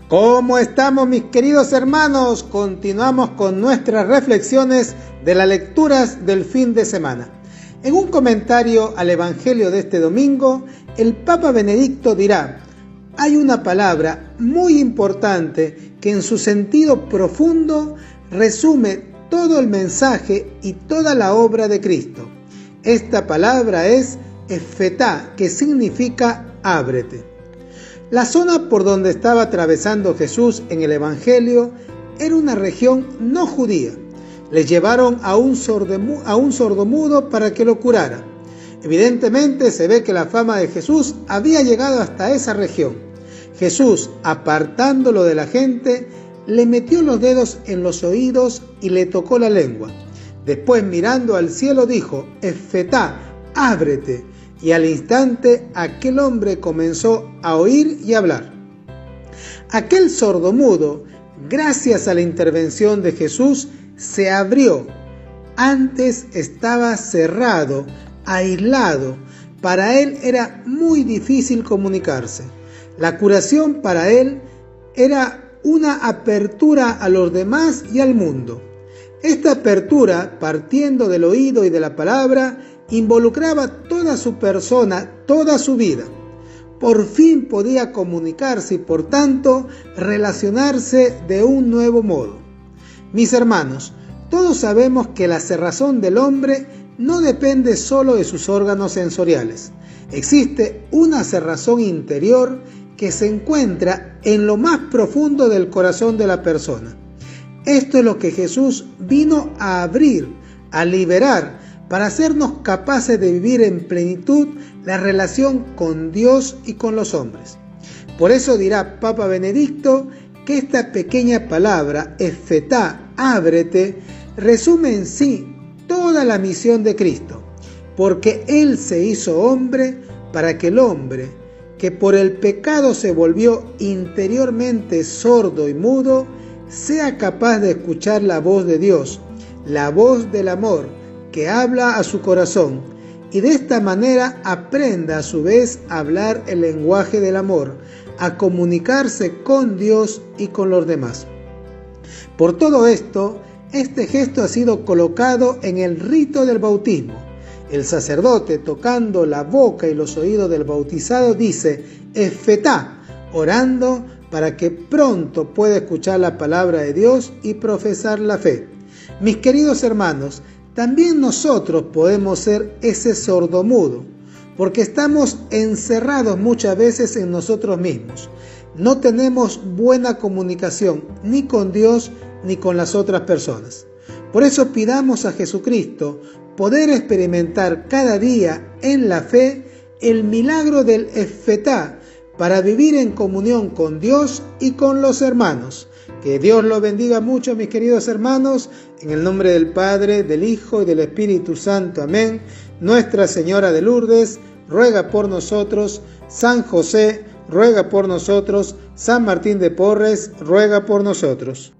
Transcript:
¿Cómo estamos, mis queridos hermanos? Continuamos con nuestras reflexiones de las lecturas del fin de semana. En un comentario al Evangelio de este domingo, el Papa Benedicto dirá: hay una palabra muy importante que en su sentido profundo resume todo el mensaje y toda la obra de Cristo. Esta palabra es Efetá, que significa ábrete. La zona por donde estaba atravesando Jesús en el Evangelio era una región no judía. Le llevaron a un sordomudo para que lo curara. Evidentemente se ve que la fama de Jesús había llegado hasta esa región. Jesús, apartándolo de la gente, le metió los dedos en los oídos y le tocó la lengua. Después, mirando al cielo, dijo: Efetá, ábrete. Y al instante aquel hombre comenzó a oír y hablar. Aquel sordomudo, gracias a la intervención de Jesús, se abrió. Antes estaba cerrado, aislado. Para él era muy difícil comunicarse. La curación para él era una apertura a los demás y al mundo. Esta apertura, partiendo del oído y de la palabra, involucraba toda su persona, toda su vida. Por fin podía comunicarse y por tanto relacionarse de un nuevo modo. Mis hermanos, todos sabemos que la cerrazón del hombre no depende solo de sus órganos sensoriales. Existe una cerrazón interior que se encuentra en lo más profundo del corazón de la persona. Esto es lo que Jesús vino a abrir, a liberar, para hacernos capaces de vivir en plenitud la relación con Dios y con los hombres. Por eso dirá Papa Benedicto que esta pequeña palabra, Efetá, ábrete, resume en sí toda la misión de Cristo, porque Él se hizo hombre para que el hombre, que por el pecado se volvió interiormente sordo y mudo, sea capaz de escuchar la voz de Dios, la voz del amor, que habla a su corazón, y de esta manera aprenda a su vez a hablar el lenguaje del amor, a comunicarse con Dios y con los demás. Por todo esto, este gesto ha sido colocado en el rito del bautismo. El sacerdote, tocando la boca y los oídos del bautizado, dice Efetá, orando para que pronto pueda escuchar la palabra de Dios y profesar la fe. Mis queridos hermanos, también nosotros podemos ser ese sordomudo, porque estamos encerrados muchas veces en nosotros mismos. No tenemos buena comunicación ni con Dios ni con las otras personas. Por eso pidamos a Jesucristo poder experimentar cada día en la fe el milagro del Efetá para vivir en comunión con Dios y con los hermanos. Que Dios los bendiga mucho, mis queridos hermanos, en el nombre del Padre, del Hijo y del Espíritu Santo. Amén. Nuestra Señora de Lourdes, ruega por nosotros. San José, ruega por nosotros. San Martín de Porres, ruega por nosotros.